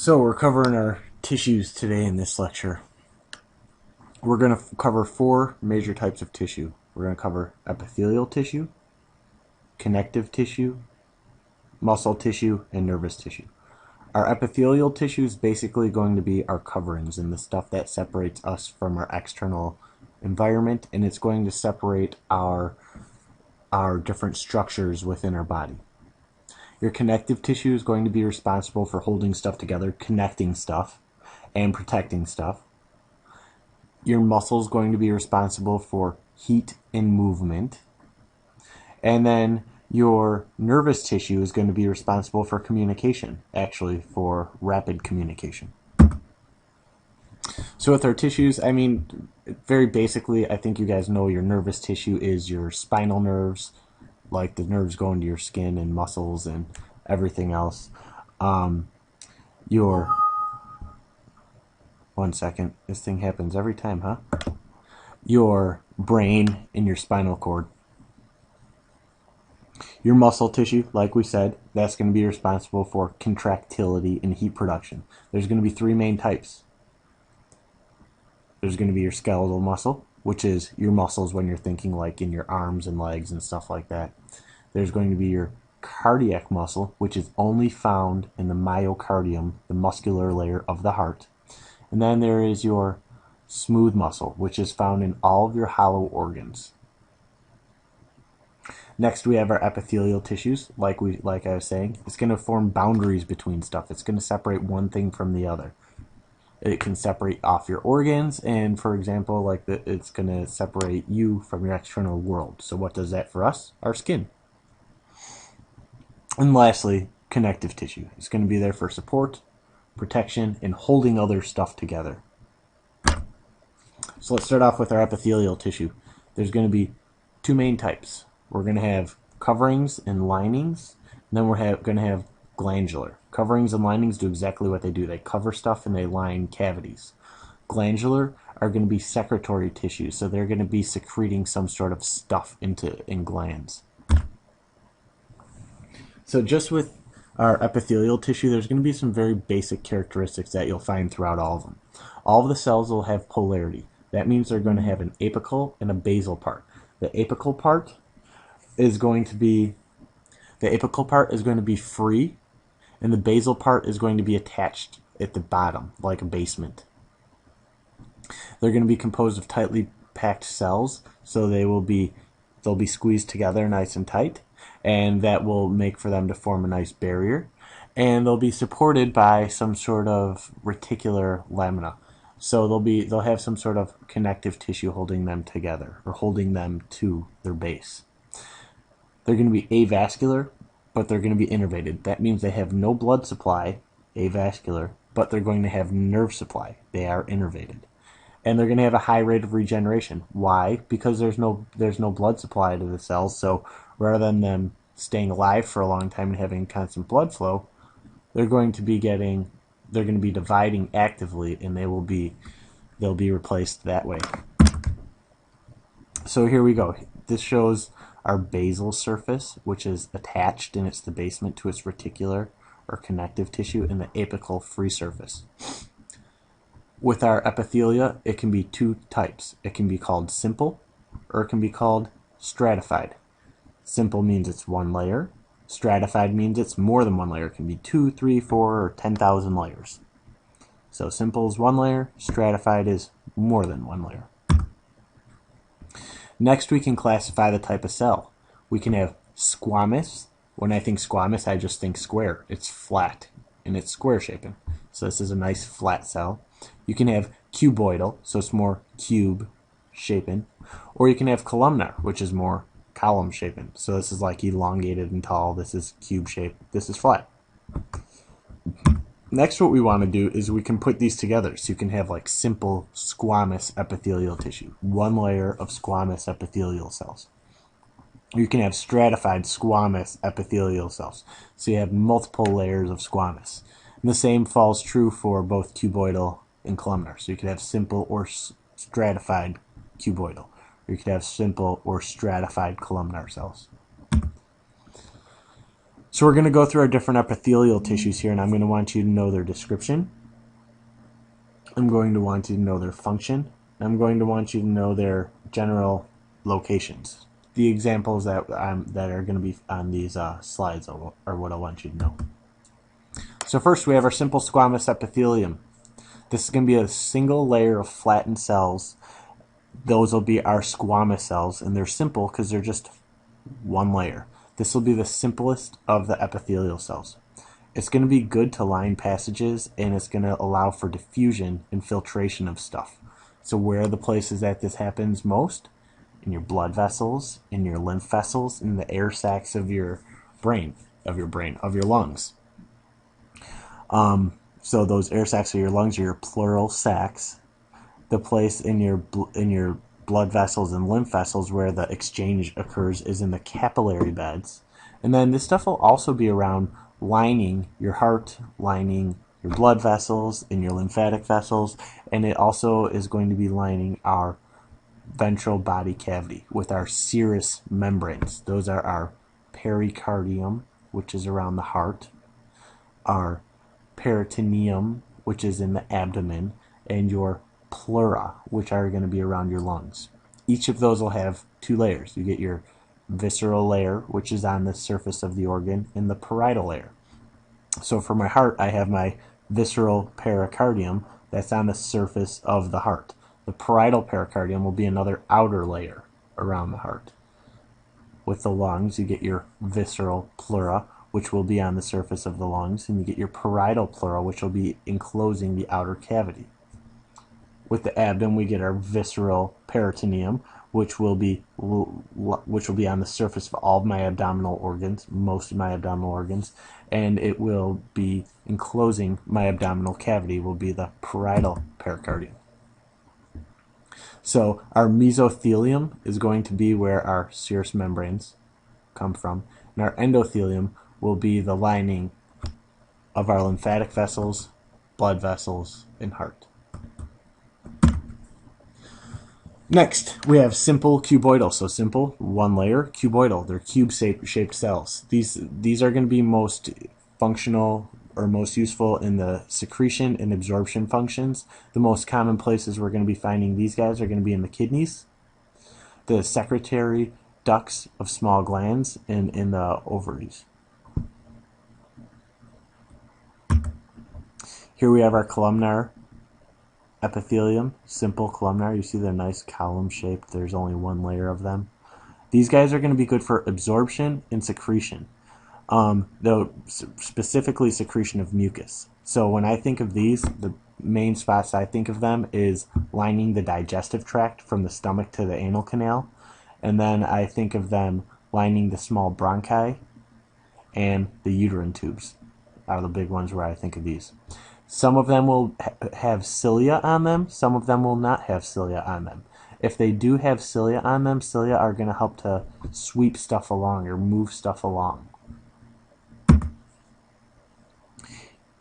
So we're covering our tissues today in this lecture. We're going to cover four major types of tissue. We're going to cover epithelial tissue, connective tissue, muscle tissue, and nervous tissue. Our epithelial tissue is basically going to be our coverings and the stuff that separates us from our external environment, and it's going to separate our different structures within our body. Your connective tissue is going to be responsible for holding stuff together, connecting stuff, and protecting stuff. Your muscle is going to be responsible for heat and movement. And then your nervous tissue is going to be responsible for communication, actually for rapid communication. So with our tissues, I mean, very basically, I think you guys know your nervous tissue is your spinal nerves, like the nerves going to your skin and muscles and everything else. One second, this thing happens every time, huh? Your brain and your spinal cord. Your muscle tissue, like we said, that's going to be responsible for contractility and heat production. There's going to be three main types. There's going to be your skeletal muscle, which is your muscles when you're thinking like in your arms and legs and stuff like that. There's going to be your cardiac muscle, which is only found in the myocardium, the muscular layer of the heart. And then there is your smooth muscle, which is found in all of your hollow organs. Next, we have our epithelial tissues, like I was saying. It's going to form boundaries between stuff. It's going to separate one thing from the other. It can separate off your organs, and for example, it's going to separate you from your external world. So what does that for us? Our skin. And lastly, connective tissue. It's going to be there for support, protection, and holding other stuff together. So let's start off with our epithelial tissue. There's going to be two main types. We're going to have coverings and linings, and then we're going to have glandular. Coverings and linings do exactly what they do. They cover stuff and they line cavities. Glandular are going to be secretory tissue, so they're going to be secreting some sort of stuff in glands. So just with our epithelial tissue, there's going to be some very basic characteristics that you'll find throughout all of them. All of the cells will have polarity. That means they're going to have an apical and a basal part. The apical part is going to be free, and the basal part is going to be attached at the bottom, like a basement. They're going to be composed of tightly packed cells, so they'll be squeezed together nice and tight, and that will make for them to form a nice barrier. And they'll be supported by some sort of reticular lamina. So they'll have some sort of connective tissue holding them together, or holding them to their base. They're going to be avascular, but they're going to be innervated. That means they have no blood supply, avascular, but they're going to have nerve supply. They are innervated. And they're going to have a high rate of regeneration. Why? Because there's no blood supply to the cells, so rather than them staying alive for a long time and having constant blood flow, they're going to be dividing actively, and they'll be replaced that way. So here we go. This shows our basal surface, which is attached and it's the basement to its reticular or connective tissue, and the apical free surface. With our epithelia, it can be two types. It can be called simple, or it can be called stratified. Simple means it's one layer. Stratified means it's more than one layer. It can be 2, 3, 4, or 10,000 layers. So simple is one layer, stratified is more than one layer. Next, we can classify the type of cell. We can have squamous. When I think squamous, I just think square. It's flat, and it's square shapen. So this is a nice flat cell. You can have cuboidal, so it's more cube shapen. Or you can have columnar, which is more column shapen. So this is like elongated and tall. This is cube shaped. This is flat. Next, what we want to do is we can put these together. So you can have like simple squamous epithelial tissue, one layer of squamous epithelial cells. You can have stratified squamous epithelial cells. So you have multiple layers of squamous. And the same falls true for both cuboidal and columnar. So you could have simple or stratified cuboidal. Or you could have simple or stratified columnar cells. So we're going to go through our different epithelial tissues here, and I'm going to want you to know their description. I'm going to want you to know their function. I'm going to want you to know their general locations. The examples that are going to be on these slides are what I want you to know. So first we have our simple squamous epithelium. This is going to be a single layer of flattened cells. Those will be our squamous cells, and they're simple because they're just one layer. This will be the simplest of the epithelial cells. It's going to be good to line passages, and it's going to allow for diffusion and filtration of stuff. So where are the places that this happens most? In your blood vessels, in your lymph vessels, in the air sacs of your lungs. So those air sacs of your lungs are your pleural sacs. The place in your blood vessels and lymph vessels where the exchange occurs is in the capillary beds. And then this stuff will also be around lining your heart, lining your blood vessels, in your lymphatic vessels, and it also is going to be lining our ventral body cavity with our serous membranes. Those are our pericardium, which is around the heart, our peritoneum, which is in the abdomen, and your pleura, which are going to be around your lungs. Each of those will have two layers. You get your visceral layer, which is on the surface of the organ, and the parietal layer. So for my heart, I have my visceral pericardium that's on the surface of the heart. The parietal pericardium will be another outer layer around the heart. With the lungs, you get your visceral pleura, which will be on the surface of the lungs, and you get your parietal pleura, which will be enclosing the outer cavity. With the abdomen, we get our visceral peritoneum, which will be on the surface of all of my abdominal organs, most of my abdominal organs, and it will be enclosing my abdominal cavity, will be the parietal pericardium. So our mesothelium is going to be where our serous membranes come from, and our endothelium will be the lining of our lymphatic vessels, blood vessels, and heart. Next, we have simple cuboidal. So simple, one layer, cuboidal. They're cube-shaped cells. These are going to be most functional or most useful in the secretion and absorption functions. The most common places we're going to be finding these guys are going to be in the kidneys, the secretory ducts of small glands, and in the ovaries. Here we have our columnar epithelium, simple columnar. You see they're nice column shaped. There's only one layer of them. These guys are going to be good for absorption and secretion, though specifically secretion of mucus. So when I think of these, the main spots I think of them is lining the digestive tract from the stomach to the anal canal, and then I think of them lining the small bronchi and the uterine tubes are the big ones where I think of these. Some of them will have cilia on them. Some of them will not have cilia on them. If they do have cilia on them, cilia are going to help to sweep stuff along or move stuff along.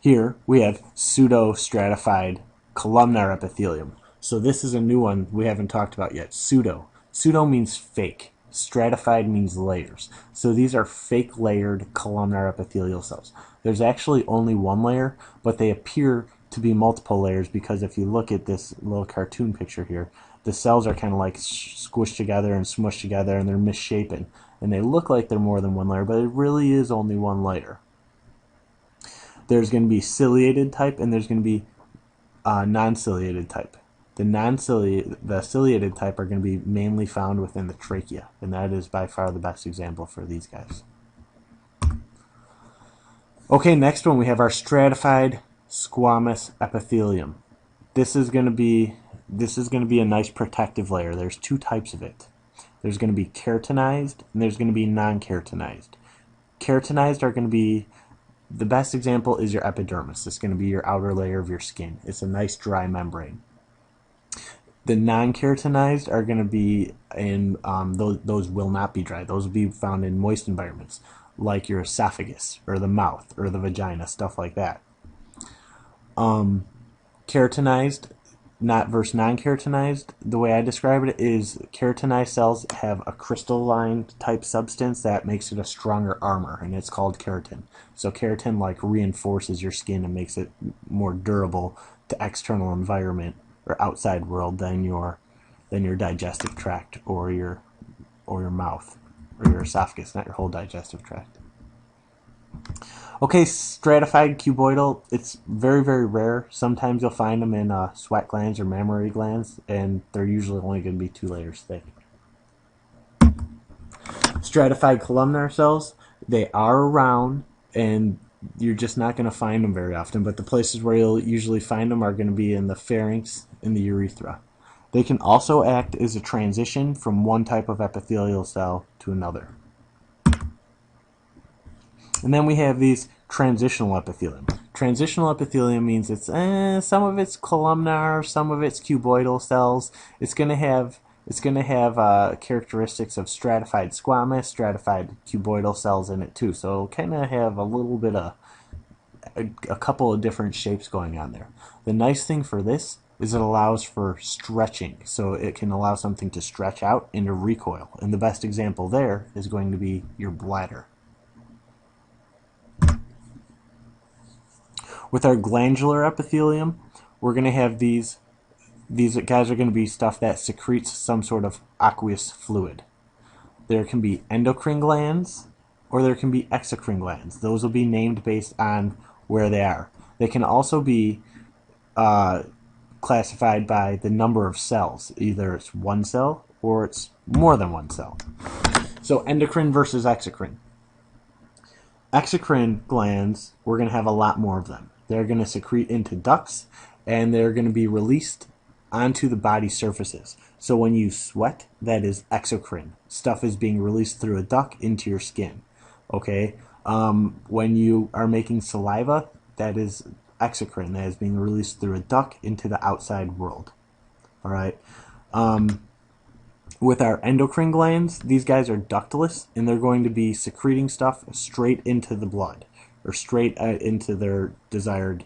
Here we have pseudostratified columnar epithelium. So this is a new one we haven't talked about yet. Pseudo. Pseudo means fake. Stratified means layers. So these are fake layered columnar epithelial cells. There's actually only one layer, but they appear to be multiple layers because if you look at this little cartoon picture here, the cells are kind of like squished together and smushed together, and they're misshapen. And they look like they're more than one layer, but it really is only one layer. There's going to be ciliated type, and there's going to be non-ciliated type. The ciliated type are going to be mainly found within the trachea, and that is by far the best example for these guys. Okay, next one we have our stratified squamous epithelium. This is going to be a nice protective layer. There's two types of it. There's going to be keratinized and there's going to be non-keratinized. Keratinized are going to be, the best example is your epidermis. It's going to be your outer layer of your skin. It's a nice dry membrane. The non-keratinized are going to be in, those will not be dry. Those will be found in moist environments, like your esophagus or the mouth or the vagina, stuff like that. Keratinized, not versus non-keratinized, the way I describe it is keratinized cells have a crystalline type substance that makes it a stronger armor, and it's called keratin. So keratin like reinforces your skin and makes it more durable to external environment or outside world than your digestive tract or your mouth or your esophagus, not your whole digestive tract. Okay, stratified cuboidal, it's very, very rare. Sometimes you'll find them in sweat glands or mammary glands, and they're usually only going to be 2 layers thick. Stratified columnar cells, they are around, and you're just not going to find them very often, but the places where you'll usually find them are going to be in the pharynx and the urethra. They can also act as a transition from one type of epithelial cell to another. And then we have these transitional epithelium. Transitional epithelium means it's some of it's columnar, some of it's cuboidal cells. It's going to have characteristics of stratified squamous, stratified cuboidal cells in it too. So it'll kind of have a little bit of a couple of different shapes going on there. The nice thing for this is it allows for stretching, so it can allow something to stretch out and to recoil. And the best example there is going to be your bladder. With our glandular epithelium, we're going to have these guys are going to be stuff that secretes some sort of aqueous fluid. There can be endocrine glands or there can be exocrine glands. Those will be named based on where they are. They can also be classified by the number of cells. Either it's one cell or it's more than one cell. So endocrine versus exocrine. Exocrine glands, we're going to have a lot more of them. They're going to secrete into ducts, and they're going to be released onto the body surfaces. So when you sweat, that is exocrine. Stuff is being released through a duct into your skin. Okay? When you are making saliva, that is exocrine. That is being released through a duct into the outside world. All right? With our endocrine glands, these guys are ductless, and they're going to be secreting stuff straight into the blood or straight into their desired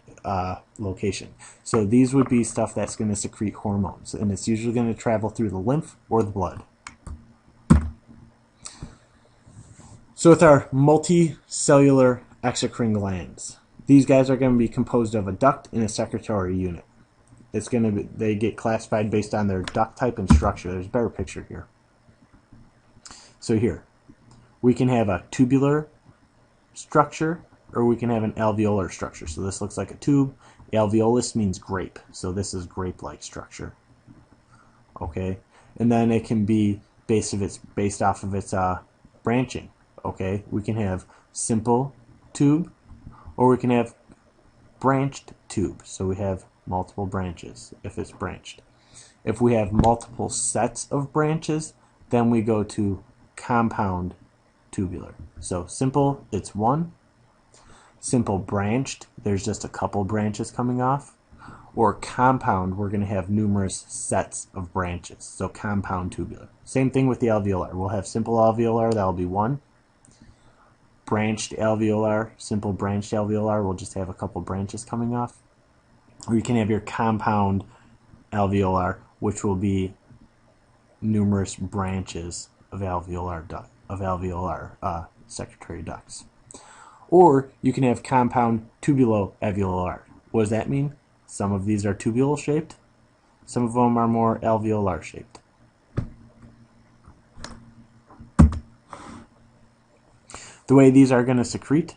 location. So these would be stuff that's going to secrete hormones, and it's usually going to travel through the lymph or the blood. So with our multicellular exocrine glands, these guys are going to be composed of a duct and a secretory unit. They get classified based on their duct type and structure. There's a better picture here. So here, we can have a tubular structure or we can have an alveolar structure. So this looks like a tube. Alveolus means grape. So this is grape-like structure. Okay, and then it can be based off of its branching. Okay, we can have simple tube or we can have branched tube. So we have multiple branches if it's branched. If we have multiple sets of branches, then we go to compound tubular. So simple, it's one. Simple branched, there's just a couple branches coming off. Or compound, we're going to have numerous sets of branches. So compound tubular. Same thing with the alveolar. We'll have simple alveolar, that'll be one. Branched alveolar, simple branched alveolar, we'll just have a couple branches coming off. Or you can have your compound alveolar, which will be numerous branches of alveolar secretory ducts. Or you can have compound tubulo-alveolar. What does that mean? Some of these are tubule shaped, some of them are more alveolar shaped. The way these are going to secrete,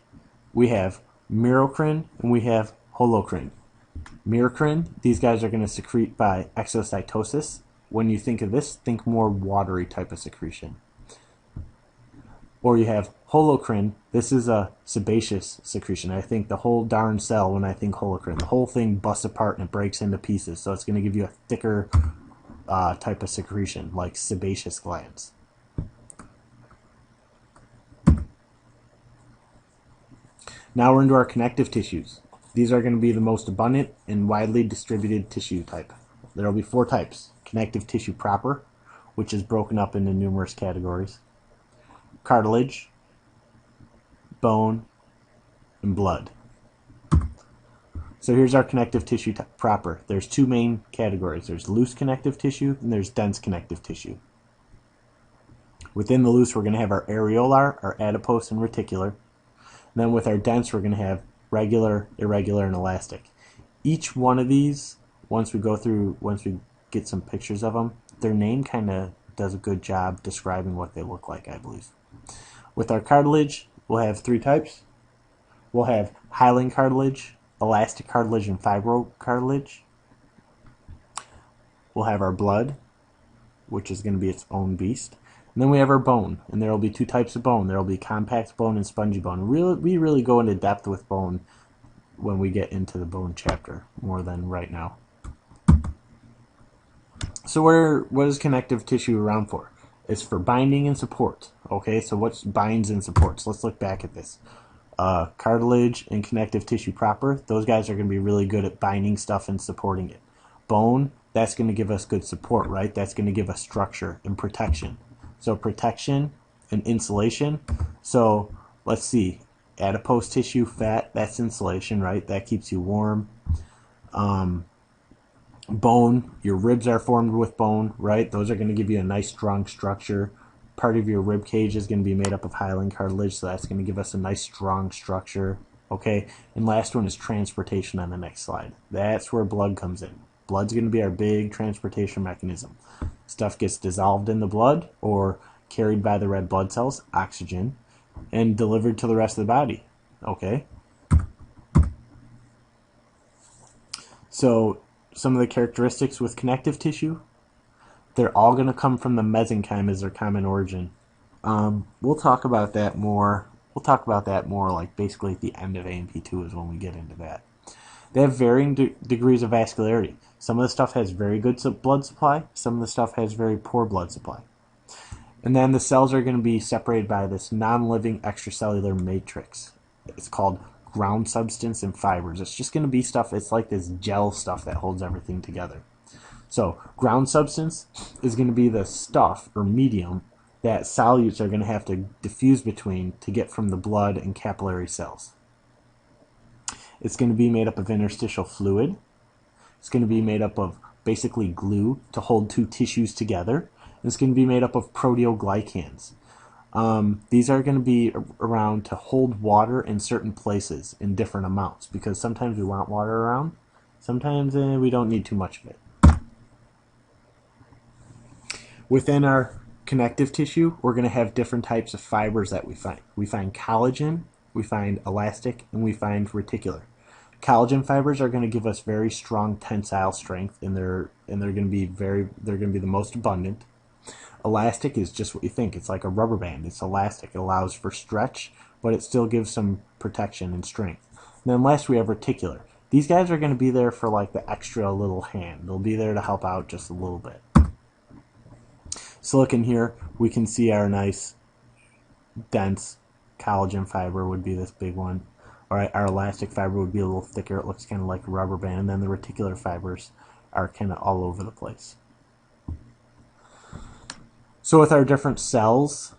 we have merocrine and we have holocrine. Merocrine, these guys are going to secrete by exocytosis. When you think of this, think more watery type of secretion. Or you have holocrine, this is a sebaceous secretion. I think the whole darn cell, when I think holocrine, the whole thing busts apart and it breaks into pieces. So it's going to give you a thicker type of secretion, like sebaceous glands. Now we're into our connective tissues. These are going to be the most abundant and widely distributed tissue type. There will be 4 types. Connective tissue proper, which is broken up into numerous categories. Cartilage, bone, and blood. So here's our connective tissue proper. There's two main categories. There's loose connective tissue and there's dense connective tissue. Within the loose, we're going to have our areolar, our adipose, and reticular. And then with our dense, we're going to have regular, irregular, and elastic. Each one of these, once we get some pictures of them, their name kind of does a good job describing what they look like, I believe. With our cartilage, we'll have three types. We'll have hyaline cartilage, elastic cartilage, and fibrocartilage. We'll have our blood, which is going to be its own beast. And then we have our bone, and there will be two types of bone. There will be compact bone and spongy bone. We really go into depth with bone when we get into the bone chapter, more than right now. So what is connective tissue around for? It's for binding and support. Okay, so what binds and supports? Let's look back at this. Cartilage and connective tissue proper, those guys are going to be really good at binding stuff and supporting it. Bone, that's going to give us good support, right? That's going to give us structure and protection. So protection and insulation. So let's see, adipose tissue, fat, that's insulation, right? That keeps you warm. Bone, your ribs are formed with bone, right? Those are going to give you a nice strong structure. Part of your rib cage is going to be made up of hyaline cartilage, so that's going to give us a nice strong structure. Okay, and last one is transportation on the next slide. That's where blood comes in. Blood's going to be our big transportation mechanism. Stuff gets dissolved in the blood or carried by the red blood cells, oxygen, and delivered to the rest of the body. Okay? So some of the characteristics with connective tissue, they're all going to come from the mesenchyme as their common origin. We'll talk about that more. We'll talk about that more like basically at the end of A&P2 is when we get into that. They have varying degrees of vascularity. Some of the stuff has very good blood supply. Some of the stuff has very poor blood supply. And then the cells are going to be separated by this non-living extracellular matrix. It's called ground substance and fibers. It's just going to be stuff, it's like this gel stuff that holds everything together. So ground substance is going to be the stuff or medium that solutes are going to have to diffuse between to get from the blood and capillary cells. It's going to be made up of interstitial fluid. It's going to be made up of basically glue to hold two tissues together. It's going to be made up of proteoglycans. These are going to be around to hold water in certain places in different amounts because sometimes we want water around. Sometimes we don't need too much of it. Within our connective tissue, we're going to have different types of fibers that we find. We find collagen, we find elastic, and we find reticular. Collagen fibers are going to give us very strong tensile strength, and they're going to be the most abundant. Elastic is just what you think. It's like a rubber band. It's elastic. It allows for stretch, but it still gives some protection and strength. And then last we have reticular. These guys are going to be there for like the extra little hand. They'll be there to help out just a little bit. So look in here, we can see our nice dense collagen fiber would be this big one. Alright, our elastic fiber would be a little thicker. It looks kind of like a rubber band. And then the reticular fibers are kind of all over the place. So with our different cells,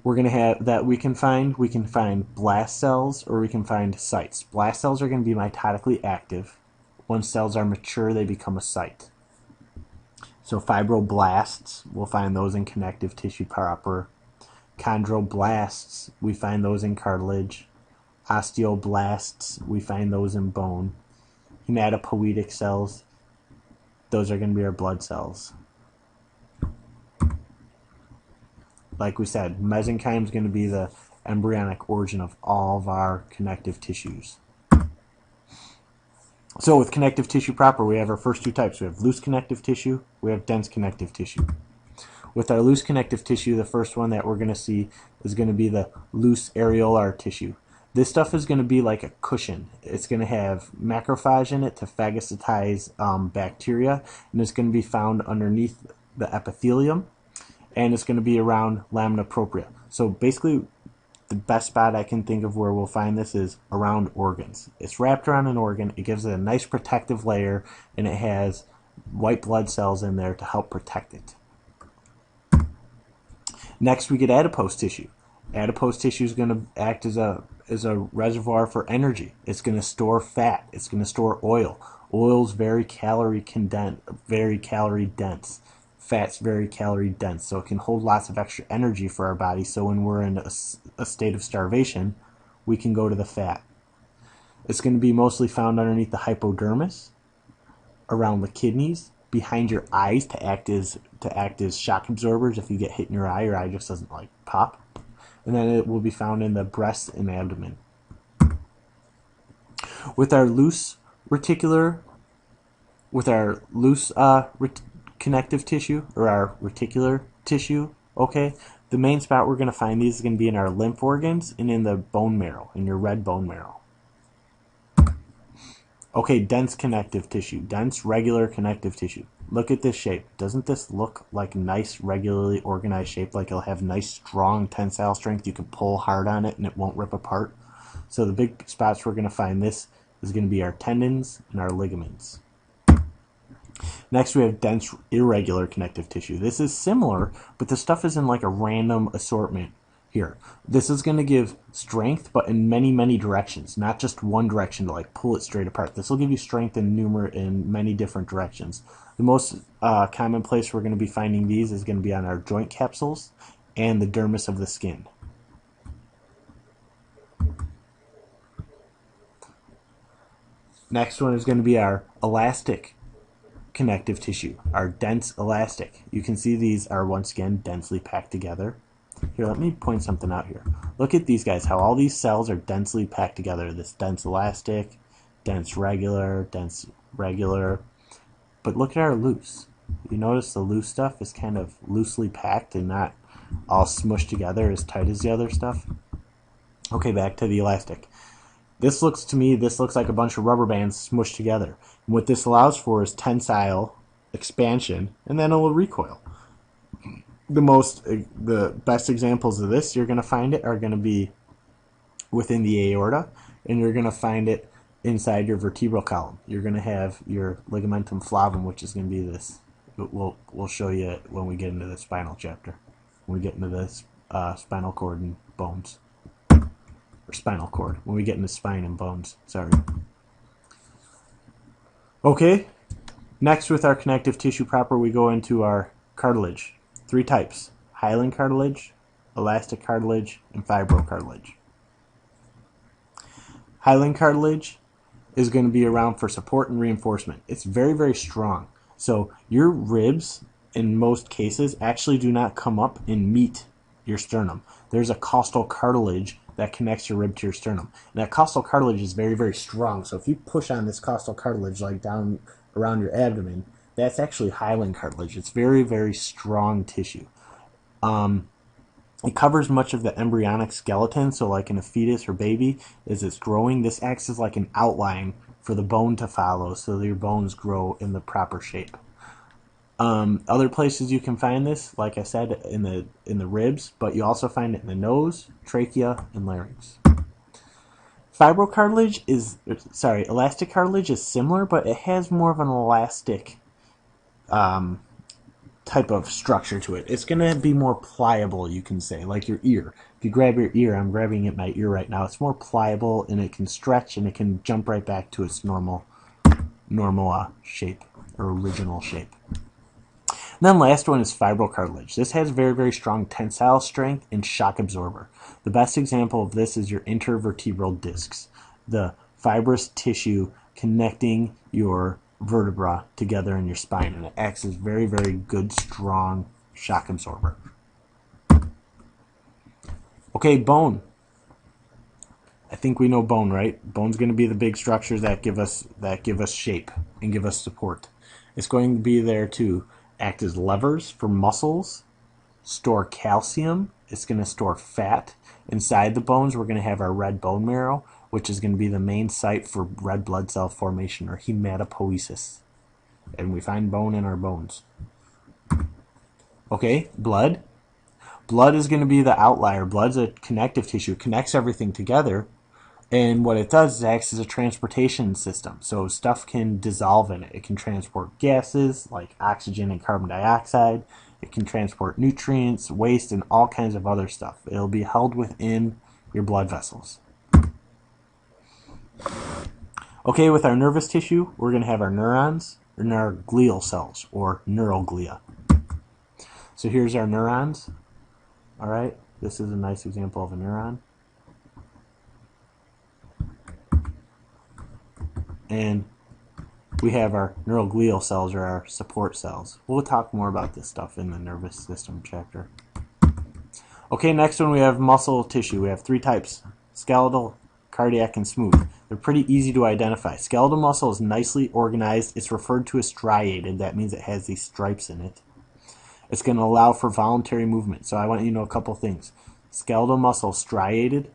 we're going to have that we can find blast cells or we can find cytes. Blast cells are going to be mitotically active. Once cells are mature, they become a cyte. So fibroblasts, we'll find those in connective tissue proper. Chondroblasts, we find those in cartilage. Osteoblasts, we find those in bone. Hematopoietic cells, those are going to be our blood cells. Like we said, mesenchyme is going to be the embryonic origin of all of our connective tissues. So with connective tissue proper, we have our first two types. We have loose connective tissue, we have dense connective tissue. With our loose connective tissue, the first one that we're going to see is going to be the loose areolar tissue. This stuff is going to be like a cushion. It's going to have macrophage in it to phagocytize bacteria, and it's going to be found underneath the epithelium, and it's going to be around lamina propria. So basically, the best spot I can think of where we'll find this is around organs. It's wrapped around an organ, it gives it a nice protective layer, and it has white blood cells in there to help protect it. Next we get adipose tissue. Adipose tissue is going to act as is a reservoir for energy. It's going to store fat. It's going to store oil. Oil's very calorie dense. Fat's very calorie dense, so it can hold lots of extra energy for our body. So when we're in a state of starvation, we can go to the fat. It's going to be mostly found underneath the hypodermis, around the kidneys, behind your eyes to act as shock absorbers. If you get hit in your eye just doesn't like pop. And then it will be found in the breast and abdomen. With our loose connective tissue, or our reticular tissue, okay, the main spot we're going to find these is going to be in our lymph organs and in the bone marrow, in your red bone marrow. Okay, dense connective tissue, dense regular connective tissue. Look at this shape. Doesn't this look like nice, regularly organized shape? Like it'll have nice, strong tensile strength. You can pull hard on it and it won't rip apart. So the big spots we're going to find this is going to be our tendons and our ligaments. Next we have dense, irregular connective tissue. This is similar, but the stuff is in like a random assortment here. This is going to give strength, but in many, many directions, not just one direction to like pull it straight apart. This will give you strength in many different directions. The most common place we're going to be finding these is going to be on our joint capsules and the dermis of the skin. Next one is going to be our elastic connective tissue, our dense elastic. You can see these are once again densely packed together. Here, let me point something out here. Look at these guys, how all these cells are densely packed together. This dense elastic, dense regular, dense regular. But look at our loose. You notice the loose stuff is kind of loosely packed and not all smushed together as tight as the other stuff. Okay, back to the elastic. This looks like a bunch of rubber bands smushed together. And what this allows for is tensile expansion, and then it will recoil. The best examples of this you're going to find it are going to be within the aorta, and you're going to find it inside your vertebral column. You're going to have your ligamentum flavum, which is going to be this. We'll show you it when we get into the spinal chapter. When we get into this spinal cord and bones. Or spinal cord. When we get into spine and bones. Sorry. Okay. Next, with our connective tissue proper, we go into our cartilage. 3 types: hyaline cartilage, elastic cartilage, and fibrocartilage. Hyaline cartilage is going to be around for support and reinforcement. It's very, very strong. So your ribs, in most cases, actually do not come up and meet your sternum. There's a costal cartilage that connects your rib to your sternum. And that costal cartilage is very, very strong. So if you push on this costal cartilage like down around your abdomen, that's actually hyaline cartilage. It's very, very strong tissue. It covers much of the embryonic skeleton, so like in a fetus or baby, as it's growing, this acts as like an outline for the bone to follow, so that your bones grow in the proper shape. Other places you can find this, like I said, in the ribs, but you also find it in the nose, trachea, and larynx. Elastic cartilage is similar, but it has more of an elastic type of structure to it. It's going to be more pliable, you can say, like your ear. If you grab your ear, I'm grabbing at my ear right now, it's more pliable and it can stretch and it can jump right back to its normal shape or original shape. And then last one is fibrocartilage. This has very, very strong tensile strength and shock absorber. The best example of this is your intervertebral discs, the fibrous tissue connecting your vertebra together in your spine, and it acts as very, very good, strong shock absorber. Okay, bone. I think we know bone, right? Bone's going to be the big structures that give us shape and give us support. It's going to be there to act as levers for muscles, store calcium. It's going to store fat. Inside the bones, we're going to have our red bone marrow, which is going to be the main site for red blood cell formation, or hematopoiesis. And we find bone in our bones. Okay, blood. Blood is going to be the outlier. Blood's a connective tissue. It connects everything together. And what it does is it acts as a transportation system. So stuff can dissolve in it. It can transport gases like oxygen and carbon dioxide. It can transport nutrients, waste, and all kinds of other stuff. It'll be held within your blood vessels. Okay, with our nervous tissue, we're going to have our neurons and our glial cells, or neuroglia. So here's our neurons. All right, this is a nice example of a neuron. And we have our neuroglial cells, or our support cells. We'll talk more about this stuff in the nervous system chapter. Okay, next one we have muscle tissue. We have three types: skeletal, cardiac, and smooth. They're pretty easy to identify. Skeletal muscle is nicely organized. It's referred to as striated. That means it has these stripes in it. It's going to allow for voluntary movement. So I want you to know a couple things. Skeletal muscle striated,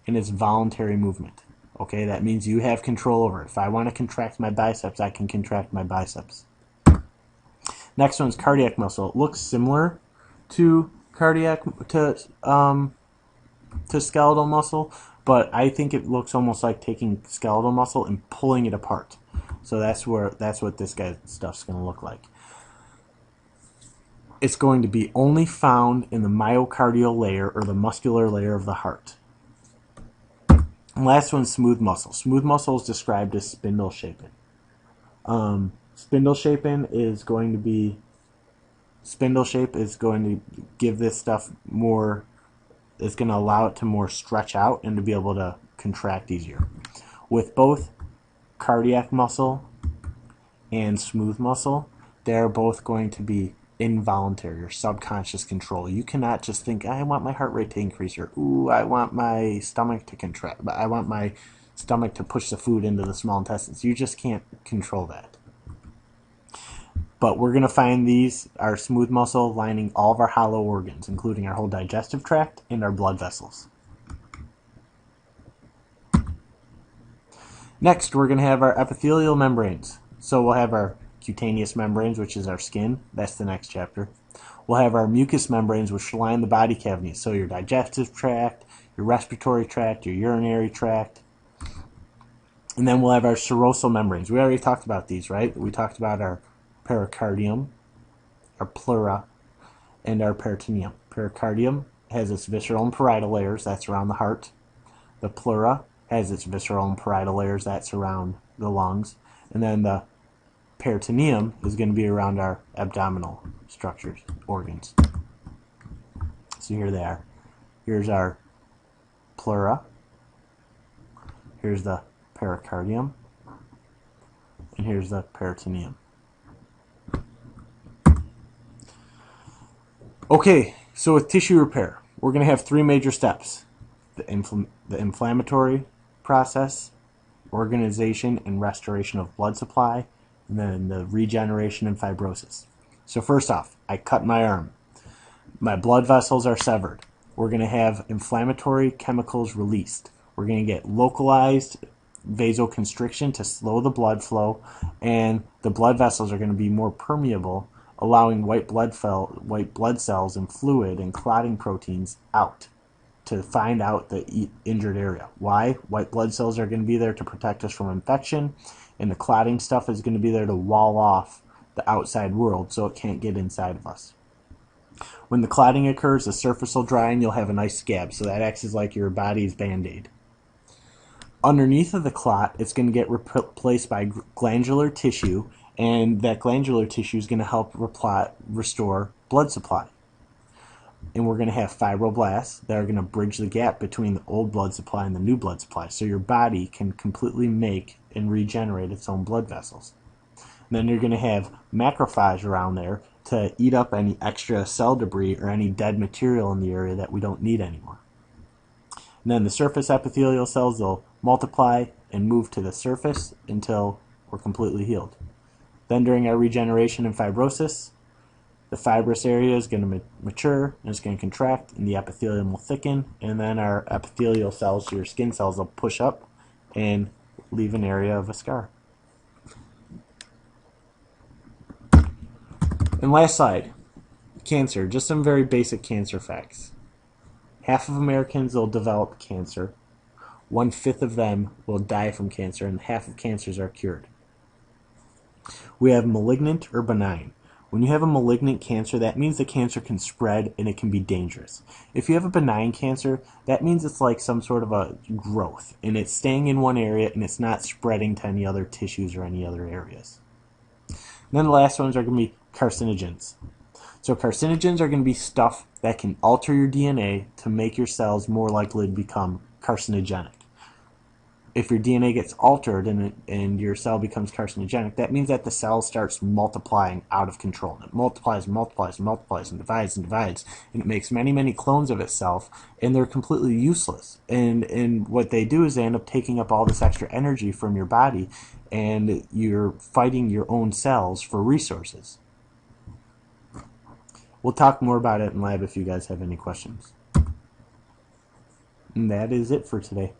and it's voluntary movement. Okay, that means you have control over it. If I want to contract my biceps, I can contract my biceps. Next one's cardiac muscle. It looks similar to skeletal muscle, but I think it looks almost like taking skeletal muscle and pulling it apart. So that's what this guy's stuff's going to look like. It's going to be only found in the myocardial layer, or the muscular layer of the heart. And last one, smooth muscle. Smooth muscle is described as spindle shaping. Spindle shape is going to give this stuff more. It's going to allow it to more stretch out and to be able to contract easier. With both cardiac muscle and smooth muscle, they're both going to be involuntary or subconscious control. You cannot just think, I want my heart rate to increase, or ooh, I want my stomach to contract, I want my stomach to push the food into the small intestines. You just can't control that. But we're going to find these, our smooth muscle, lining all of our hollow organs, including our whole digestive tract and our blood vessels. Next, we're going to have our epithelial membranes. So we'll have our cutaneous membranes, which is our skin. That's the next chapter. We'll have our mucous membranes, which line the body cavities. So your digestive tract, your respiratory tract, your urinary tract. And then we'll have our serosal membranes. We already talked about these, right? We talked about our pericardium, our pleura, and our peritoneum. Pericardium has its visceral and parietal layers. That's around the heart. The pleura has its visceral and parietal layers. That's around the lungs. And then the peritoneum is going to be around our abdominal structures, organs. So here they are. Here's our pleura. Here's the pericardium. And here's the peritoneum. Okay, so with tissue repair, we're going to have three major steps: the inflammatory process, organization and restoration of blood supply, and then the regeneration and fibrosis. So first off, I cut my arm. My blood vessels are severed. We're going to have inflammatory chemicals released. We're going to get localized vasoconstriction to slow the blood flow, and the blood vessels are going to be more permeable, allowing white blood cells and fluid and clotting proteins out to find out the injured area. Why? White blood cells are going to be there to protect us from infection, and the clotting stuff is going to be there to wall off the outside world so it can't get inside of us. When the clotting occurs, the surface will dry and you'll have a nice scab, so that acts as like your body's Band-Aid. Underneath of the clot, it's going to get replaced by glandular tissue, and that glandular tissue is going to help restore blood supply. And we're going to have fibroblasts that are going to bridge the gap between the old blood supply and the new blood supply, so your body can completely make and regenerate its own blood vessels. And then you're going to have macrophage around there to eat up any extra cell debris or any dead material in the area that we don't need anymore. And then the surface epithelial cells will multiply and move to the surface until we're completely healed. Then during our regeneration and fibrosis, the fibrous area is going to mature and it's going to contract, and the epithelium will thicken, and then our epithelial cells, your skin cells, will push up and leave an area of a scar. And last slide, cancer. Just some very basic cancer facts. Half of Americans will develop cancer. 1/5 of them will die from cancer, and half of cancers are cured. We have malignant or benign. When you have a malignant cancer, that means the cancer can spread and it can be dangerous. If you have a benign cancer, that means it's like some sort of a growth and it's staying in one area and it's not spreading to any other tissues or any other areas. And then the last ones are going to be carcinogens. So carcinogens are going to be stuff that can alter your DNA to make your cells more likely to become carcinogenic. If your DNA gets altered and your cell becomes carcinogenic, that means that the cell starts multiplying out of control. And it multiplies and multiplies and multiplies and divides, and it makes many, many clones of itself, and they're completely useless. And what they do is they end up taking up all this extra energy from your body, and you're fighting your own cells for resources. We'll talk more about it in lab if you guys have any questions. And that is it for today.